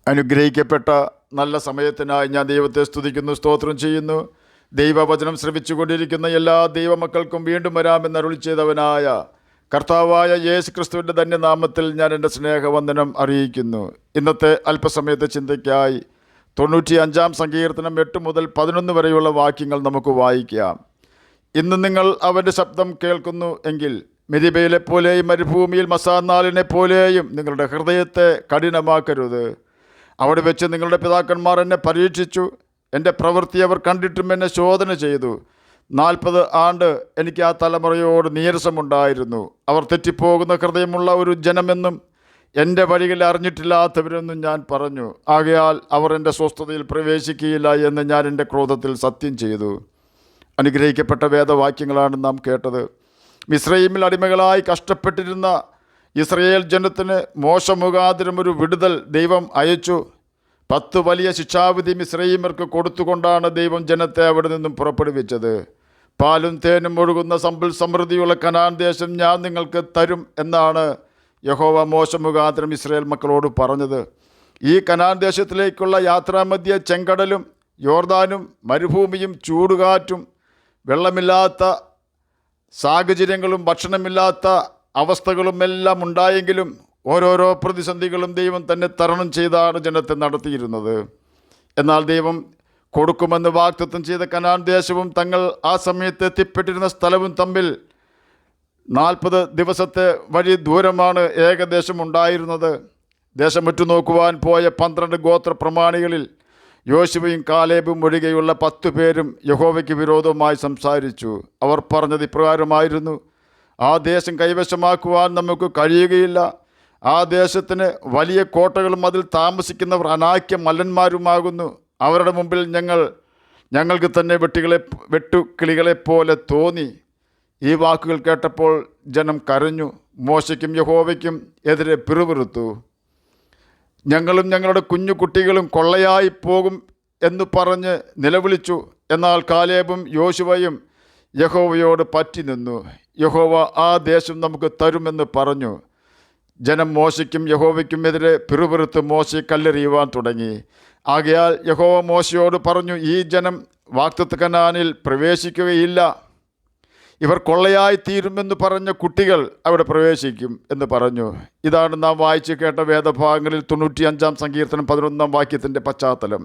അനുഗ്രഹിക്കപ്പെട്ട നല്ല സമയത്തിനായി ഞാൻ ദൈവത്തെ സ്തുതിക്കുന്നു, സ്തോത്രം ചെയ്യുന്നു. ദൈവവചനം ശ്രവിച്ചുകൊണ്ടിരിക്കുന്ന എല്ലാ ദൈവമക്കൾക്കും വീണ്ടും വരാമെന്ന് അരുളി ചെയ്തവനായ കർത്താവായ യേശു ക്രിസ്തുവിൻ്റെ ധന്യനാമത്തിൽ ഞാൻ എൻ്റെ സ്നേഹവന്ദനം അറിയിക്കുന്നു. ഇന്നത്തെ അല്പസമയത്തെ ചിന്തയ്ക്കായി 95-ാം സങ്കീർത്തനം 8 മുതൽ 11 വരെയുള്ള വാക്യങ്ങൾ നമുക്ക് വായിക്കാം. ഇന്ന് നിങ്ങൾ അവൻ്റെ ശബ്ദം കേൾക്കുന്നു എങ്കിൽ മെരിബയിലെ പോലെയും മരുഭൂമിയിൽ മസാനാലിനെ പോലെയും നിങ്ങളുടെ ഹൃദയത്തെ കഠിനമാക്കരുത്. അവിടെ വെച്ച് നിങ്ങളുടെ പിതാക്കന്മാർ എന്നെ പരീക്ഷിച്ചു, എൻ്റെ പ്രവൃത്തി അവർ കണ്ടിട്ടും എന്നെ ശോധന ചെയ്തു. 40 ആണ്ട് എനിക്ക് ആ തലമുറയോട് നീരസമുണ്ടായിരുന്നു. അവർ തെറ്റിപ്പോകുന്ന ഹൃദയമുള്ള ഒരു ജനമെന്നും എൻ്റെ വഴികൾ അറിഞ്ഞിട്ടില്ലാത്തവരെന്നും ഞാൻ പറഞ്ഞു. ആകയാൽ അവർ എൻ്റെ സ്വസ്ഥതയിൽ പ്രവേശിക്കുകയില്ല എന്ന് ഞാൻ എൻ്റെ ക്രോധത്തിൽ സത്യം ചെയ്തു. അനുഗ്രഹിക്കപ്പെട്ട വേദവാക്യങ്ങളാണ് നാം കേട്ടത്. മിസ്രയീമിൽ അടിമകളായി കഷ്ടപ്പെട്ടിരുന്ന ഇസ്രയേൽ ജനത്തിന് മോശ മുഖാന്തരം ഒരു വിടുതൽ ദൈവം അയച്ചു. 10 വലിയ ശിക്ഷാവിധി മിസ്രയീമർക്ക് കൊടുത്തുകൊണ്ടാണ് ദൈവം ജനത്തെ അവിടെ നിന്നും പുറപ്പെടുവിച്ചത്. പാലും തേനും ഒഴുകുന്ന സമ്പൽ സമൃദ്ധിയുള്ള കനാൻ ദേശം ഞാൻ നിങ്ങൾക്ക് തരും എന്നാണ് യഹോവ മോശ മുഖാന്തരം ഇസ്രയേൽ മക്കളോട് പറഞ്ഞത്. ഈ കനാൻ ദേശത്തിലേക്കുള്ള യാത്രാമധ്യേ ചെങ്കടലും യോർദാനും മരുഭൂമിയും ചൂടുകാറ്റും വെള്ളമില്ലാത്ത സാഹചര്യങ്ങളും ഭക്ഷണമില്ലാത്ത അവസ്ഥകളും എല്ലാം ഉണ്ടായെങ്കിലും ഓരോരോ പ്രതിസന്ധികളും ദൈവം തന്നെ തരണം ചെയ്താണ് ജനത്തെ നടത്തിയിരുന്നത്. എന്നാൽ ദൈവം കൊടുക്കുമെന്ന് വാഗ്ദത്തം ചെയ്ത കനാൻ ദേശവും തങ്ങൾ ആ സമയത്ത് എത്തിപ്പെട്ടിരുന്ന സ്ഥലവും തമ്മിൽ 40 ദിവസത്തെ വഴി ദൂരമാണ് ഏകദേശം ഉണ്ടായിരുന്നത്. ദേശം ഉറ്റുനോക്കുവാൻ പോയ 12 ഗോത്ര പ്രമാണികളിൽ യോശുവയും കാലേബും ഒഴികെയുള്ള 10 പേരും യഹോവയ്ക്ക് വിരോധമായി സംസാരിച്ചു. അവർ പറഞ്ഞത് ഇപ്രകാരമായിരുന്നു: ആ ദേശം കൈവശമാക്കുവാൻ നമുക്ക് കഴിയുകയില്ല. ആ ദേശത്തിന് വലിയ കോട്ടകളും അതിൽ താമസിക്കുന്നവർ അനാക്യ മല്ലന്മാരുമാകുന്നു. അവരുടെ മുമ്പിൽ ഞങ്ങൾക്ക് തന്നെ വെട്ടുക്കിളികളെപ്പോലെ തോന്നി. ഈ വാക്കുകൾ കേട്ടപ്പോൾ ജനം കരഞ്ഞു, മോശയ്ക്കും യഹോവയ്ക്കും എതിരെ പിറുപിറുത്തു. ഞങ്ങളും ഞങ്ങളുടെ കുഞ്ഞു കുട്ടികളും കൊള്ളയായി പോകും എന്ന് പറഞ്ഞ് നിലവിളിച്ചു. എന്നാൽ കാലേബും യോശുവയും യഹോവയോട് പറ്റി നിന്നു. യഹോവ ആ ദേശം നമുക്ക് തരുമെന്ന് പറഞ്ഞു. ജനം മോശയ്ക്കും യഹോവയ്ക്കും എതിരെ പിറുപിറുത്ത് മോശയെ കല്ലെറിയുവാൻ തുടങ്ങി. ആകയാൽ യഹോവ മോശയോട് പറഞ്ഞു, ഈ ജനം വാഗ്ദത്ത കനാനിൽ പ്രവേശിക്കുകയില്ല. ഇവർ കൊള്ളയായി തീരുമെന്ന് പറഞ്ഞ കുട്ടികൾ അവിടെ പ്രവേശിക്കും എന്ന് പറഞ്ഞു. ഇതാണ് നാം വായിച്ചു കേട്ട വേദഭാഗങ്ങളിൽ 95-ാം സങ്കീർത്തനം 11-ാം വാക്യത്തിൻ്റെ പശ്ചാത്തലം.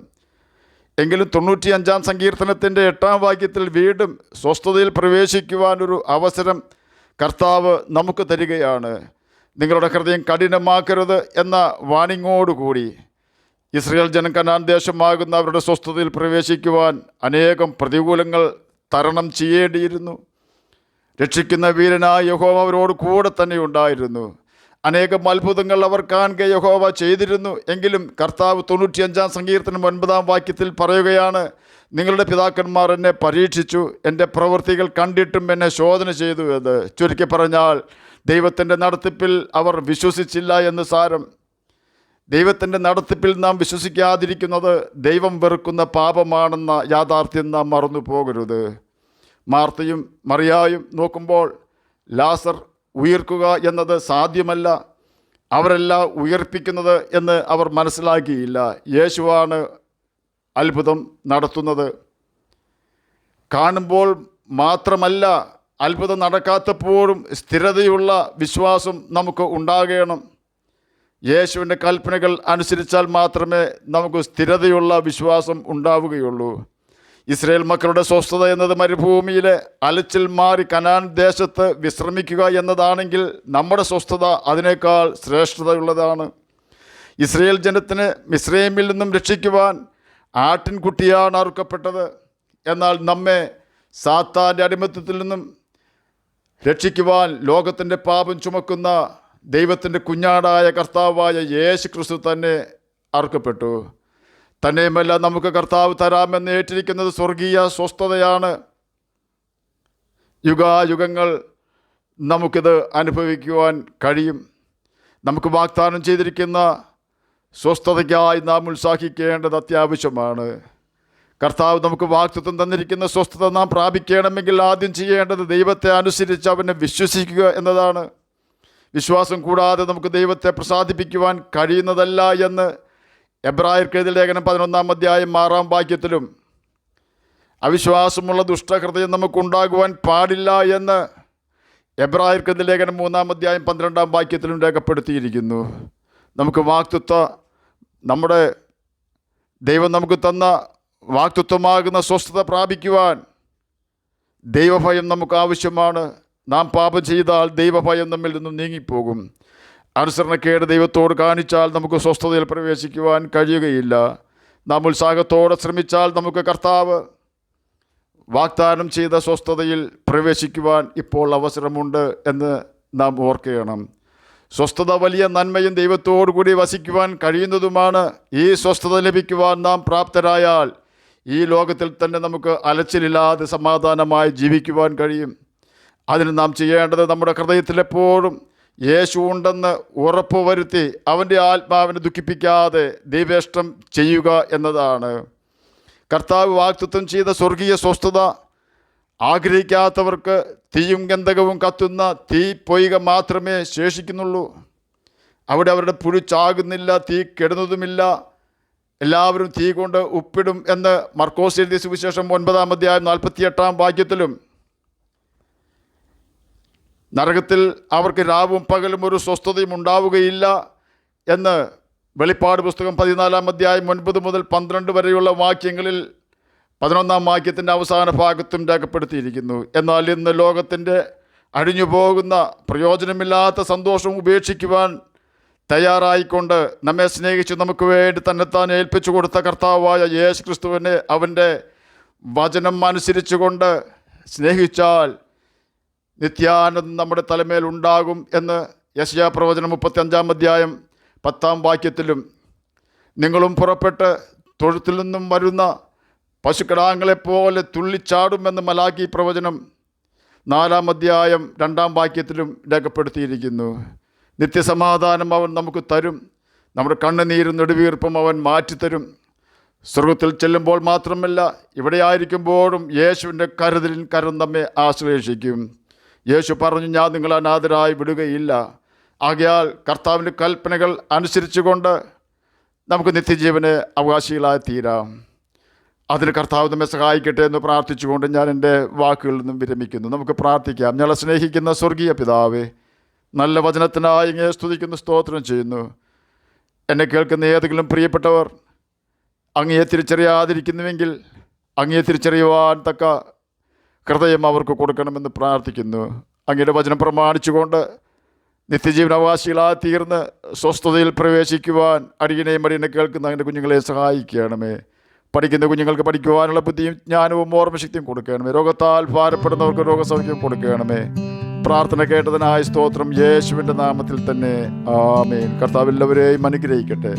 എങ്കിലും 95-ാം സങ്കീർത്തനത്തിൻ്റെ 8-ാം വാക്യത്തിൽ വീണ്ടും സ്വസ്ഥതയിൽ പ്രവേശിക്കുവാനൊരു അവസരം കർത്താവ് നമുക്ക് തരികയാണ്. നിങ്ങളുടെ ഹൃദയം കഠിനമാക്കരുത് എന്ന വാണിങ്ങോടുകൂടി ഇസ്രയേൽ ജനം കനാൻ ദേശമാകുന്ന അവരുടെ സ്വസ്ഥതയിൽ പ്രവേശിക്കുവാൻ അനേകം പ്രതികൂലങ്ങൾ തരണം ചെയ്യേണ്ടിയിരുന്നു. രക്ഷിക്കുന്ന വീരനായ യഹോവ അവരോട് കൂടെ തന്നെ ഉണ്ടായിരുന്നു. അനേകം അത്ഭുതങ്ങൾ അവർ കാണുക യഹോവ ചെയ്തിരുന്നു. എങ്കിലും കർത്താവ് 95-ാം സങ്കീർത്തനം 9-ാം വാക്യത്തിൽ പറയുകയാണ്: നിങ്ങളുടെ പിതാക്കന്മാർ എന്നെ പരീക്ഷിച്ചു, എൻ്റെ പ്രവൃത്തികൾ കണ്ടിട്ടും എന്നെ ശോധന ചെയ്തു എന്ന്. ചുരുക്കി പറഞ്ഞാൽ ദൈവത്തിൻ്റെ നടത്തിപ്പിൽ അവർ വിശ്വസിച്ചില്ല എന്ന് സാരം. ദൈവത്തിൻ്റെ നടത്തിപ്പിൽ നാം വിശ്വസിക്കാതിരിക്കുന്നത് ദൈവം വെറുക്കുന്ന പാപമാണെന്ന യാഥാർത്ഥ്യം നാം മറന്നു പോകരുത്. മാർത്തയും മറിയായും നോക്കുമ്പോൾ ലാസർ ഉയർക്കുക എന്നത് സാധ്യമല്ല, അവരെല്ലാം ഉയർപ്പിക്കുന്നത് എന്ന് അവർ മനസ്സിലാക്കിയില്ല. യേശുവാണ് അത്ഭുതം നടത്തുന്നത്. കാണുമ്പോൾ മാത്രമല്ല, അത്ഭുതം നടക്കാത്തപ്പോഴും സ്ഥിരതയുള്ള വിശ്വാസം നമുക്ക് ഉണ്ടാകണം. യേശുവിൻ്റെ കൽപ്പനകൾ അനുസരിച്ചാൽ മാത്രമേ നമുക്ക് സ്ഥിരതയുള്ള വിശ്വാസം ഉണ്ടാവുകയുള്ളൂ. ഇസ്രയേൽ മക്കളുടെ സ്വസ്ഥത എന്നത് മരുഭൂമിയിലെ അലച്ചിൽ മാറി കനാൻ ദേശത്ത് വിശ്രമിക്കുക എന്നതാണെങ്കിൽ നമ്മുടെ സ്വസ്ഥത അതിനേക്കാൾ ശ്രേഷ്ഠതയുള്ളതാണ്. ഇസ്രയേൽ ജനത്തിന് മിസ്രയീമിൽ നിന്നും രക്ഷിക്കുവാൻ ആട്ടിൻകുട്ടിയാണ് അറുക്കപ്പെട്ടത്. എന്നാൽ നമ്മെ സാത്താൻ്റെ അടിമത്തത്തിൽ നിന്നും രക്ഷിക്കുവാൻ ലോകത്തിൻ്റെ പാപം ചുമക്കുന്ന ദൈവത്തിൻ്റെ കുഞ്ഞാടായ കർത്താവായ യേശു ക്രിസ്തു തന്നെ അറുക്കപ്പെട്ടു. തന്നെയുമല്ല, നമുക്ക് കർത്താവ് തരാമെന്ന് ഏറ്റിരിക്കുന്നത് സ്വർഗീയ സ്വസ്ഥതയാണ്. യുഗായുഗങ്ങൾ നമുക്കിത് അനുഭവിക്കുവാൻ കഴിയും. നമുക്ക് വാഗ്ദാനം ചെയ്തിരിക്കുന്ന സ്വസ്ഥതയ്ക്കായി നാം ഉത്സാഹിക്കേണ്ടത് അത്യാവശ്യമാണ്. കർത്താവ് നമുക്ക് വാഗ്ദത്തം തന്നിരിക്കുന്ന സ്വസ്ഥത നാം പ്രാപിക്കണമെങ്കിൽ ആദ്യം ചെയ്യേണ്ടത് ദൈവത്തെ അനുസരിച്ച് അവനെ വിശ്വസിക്കുക എന്നതാണ്. വിശ്വാസം കൂടാതെ നമുക്ക് ദൈവത്തെ പ്രസാദിപ്പിക്കുവാൻ കഴിയുന്നതല്ല എന്ന് എബ്രായർക്കെഴുതിയ ലേഖനം 11 അധ്യായം 6 വാക്യത്തിലും അവിശ്വാസമുള്ള ദുഷ്ടഹൃദയം നമുക്കുണ്ടാകുവാൻ പാടില്ല എന്ന് എബ്രായർക്കെഴുതിയ ലേഖനം 3 അധ്യായം 12 വാക്യത്തിലും രേഖപ്പെടുത്തിയിരിക്കുന്നു. നമുക്ക് നമ്മുടെ ദൈവം നമുക്ക് തന്ന വാക്തത്വമാകുന്ന സ്വസ്ഥത പ്രാപിക്കുവാൻ ദൈവഭയം നമുക്ക് ആവശ്യമാണ്. നാം പാപം ചെയ്താൽ ദൈവഭയം നമ്മിൽ നിന്നും നീങ്ങിപ്പോകും. അനുസരണക്കേട് ദൈവത്തോട് കാണിച്ചാൽ നമുക്ക് സ്വസ്ഥതയിൽ പ്രവേശിക്കുവാൻ കഴിയുകയില്ല. നാം ഉത്സാഹത്തോടെ ശ്രമിച്ചാൽ നമുക്ക് കർത്താവ് വാഗ്ദാനം ചെയ്ത സ്വസ്ഥതയിൽ പ്രവേശിക്കുവാൻ ഇപ്പോൾ അവസരമുണ്ട് എന്ന് നാം ഓർക്കണം. സ്വസ്ഥത വലിയ നന്മയും ദൈവത്തോടു കൂടി വസിക്കുവാൻ കഴിയുന്നതുമാണ്. ഈ സ്വസ്ഥത ലഭിക്കുവാൻ നാം പ്രാപ്തരായാൽ ഈ ലോകത്തിൽ തന്നെ നമുക്ക് അലച്ചിലില്ലാതെ സമാധാനമായി ജീവിക്കുവാൻ കഴിയും. അതിന് നാം ചെയ്യേണ്ടത് നമ്മുടെ ഹൃദയത്തിലെപ്പോഴും യേശു ഉണ്ടെന്ന് ഉറപ്പുവരുത്തി അവൻ്റെ ആത്മാവിനെ ദുഃഖിപ്പിക്കാതെ ദൈവേഷ്ടം ചെയ്യുക എന്നതാണ്. കർത്താവ് വാഗ്ദത്തം ചെയ്ത സ്വർഗീയ സ്വസ്ഥത ആഗ്രഹിക്കാത്തവർക്ക് തീയും ഗന്ധകവും കത്തുന്ന തീ പൊയ്ക മാത്രമേ ശേഷിക്കുന്നുള്ളൂ. അവിടെ അവരുടെ പുഴു ചാകുന്നില്ല, തീ കെടുന്നതുമില്ല, എല്ലാവരും തീ കൊണ്ട് ഉപ്പിടും എന്ന് മർക്കോസ് എഴുതിയ സുവിശേഷം 9 അധ്യായം 48 വാക്യത്തിലും, നരകത്തിൽ അവർക്ക് രാവും പകലും ഒരു സ്വസ്ഥതയും ഉണ്ടാവുകയില്ല എന്ന് വെളിപ്പാട് പുസ്തകം 14 അധ്യായം 9 മുതൽ 12 വരെയുള്ള വാക്യങ്ങളിൽ 11 വാക്യത്തിൻ്റെ അവസാന ഭാഗത്തും രേഖപ്പെടുത്തിയിരിക്കുന്നു. എന്നാൽ ഇന്ന് ലോകത്തിൻ്റെ അഴിഞ്ഞു പോകുന്ന പ്രയോജനമില്ലാത്ത സന്തോഷം ഉപേക്ഷിക്കുവാൻ തയ്യാറായിക്കൊണ്ട് നമ്മെ സ്നേഹിച്ച് നമുക്ക് വേണ്ടി തന്നെത്താൻ ഏൽപ്പിച്ചു കൊടുത്ത കർത്താവായ യേശു ക്രിസ്തുവിനെ അവൻ്റെ വചനം അനുസരിച്ചുകൊണ്ട് സ്നേഹിച്ചാൽ നിത്യാനന്ദം നമ്മുടെ തലമേൽ ഉണ്ടാകും എന്ന് യെശയ്യാ പ്രവചനം 35 അധ്യായം 10 വാക്യത്തിലും, നിങ്ങളും പുറപ്പെട്ട് തൊഴുത്തിൽ നിന്നും വരുന്ന പശുക്കിടാങ്ങളെപ്പോലെ തുള്ളിച്ചാടുമെന്ന് മലാക്കി പ്രവചനം 4 അധ്യായം 2 വാക്യത്തിലും രേഖപ്പെടുത്തിയിരിക്കുന്നു. നിത്യസമാധാനം അവൻ നമുക്ക് തരും. നമ്മുടെ കണ്ണുനീരും നെടുവീർപ്പും അവൻ മാറ്റിത്തരും. സ്വർഗത്തിൽ ചെല്ലുമ്പോൾ മാത്രമല്ല, ഇവിടെ ആയിരിക്കുമ്പോഴും യേശുവിൻ്റെ കരുതലിൻ കരം നമ്മെ ആശ്ലേഷിക്കും. യേശു പറഞ്ഞു, ഞാൻ നിങ്ങളെ അനാഥരായി വിടുകയില്ല. ആകയാൽ കർത്താവിൻ്റെ കൽപ്പനകൾ അനുസരിച്ചുകൊണ്ട് നമുക്ക് നിത്യജീവന് അവകാശികളായി തീരാം. അതിന് കർത്താവ് നമ്മെ സഹായിക്കട്ടെ എന്ന് പ്രാർത്ഥിച്ചുകൊണ്ട് ഞാൻ എൻ്റെ വാക്കുകളിൽ നിന്നും വിരമിക്കുന്നു. നമുക്ക് പ്രാർത്ഥിക്കാം. ഞങ്ങളെ സ്നേഹിക്കുന്ന സ്വർഗീയ പിതാവേ, നല്ല വചനത്തിനായി ഇങ്ങനെ സ്തുതിക്കുന്നു, സ്തോത്രം ചെയ്യുന്നു. എന്നെ കേൾക്കുന്ന ഏതെങ്കിലും പ്രിയപ്പെട്ടവർ അങ്ങയെ തിരിച്ചറിയാതിരിക്കുന്നുവെങ്കിൽ അങ്ങയെ തിരിച്ചറിയുവാൻ തക്ക ഹൃദയം അവർക്ക് കൊടുക്കണമെന്ന് പ്രാർത്ഥിക്കുന്നു. അങ്ങയുടെ വചനം പ്രമാണിച്ചുകൊണ്ട് നിത്യജീവനാവകാശികളായി തീർന്ന് സ്വസ്ഥതയിൽ പ്രവേശിക്കുവാൻ അടിയനെയും അടിയനെ കേൾക്കുന്ന അങ്ങയുടെ കുഞ്ഞുങ്ങളെ സഹായിക്കണമേ. പഠിക്കുന്ന കുഞ്ഞുങ്ങൾക്ക് പഠിക്കുവാനുള്ള ബുദ്ധിയും ജ്ഞാനവും ഓർമ്മശക്തിയും കൊടുക്കണമേ. രോഗത്താൽ ഭാരപ്പെടുന്നവർക്ക് രോഗസൗഖ്യം കൊടുക്കണമേ. പ്രാർത്ഥന കേട്ടതിനായി സ്തോത്രം, യേശുവിൻ്റെ നാമത്തിൽ തന്നെ ആമേൻ. കർത്താവ് എല്ലാവരെയും അനുഗ്രഹിക്കട്ടെ.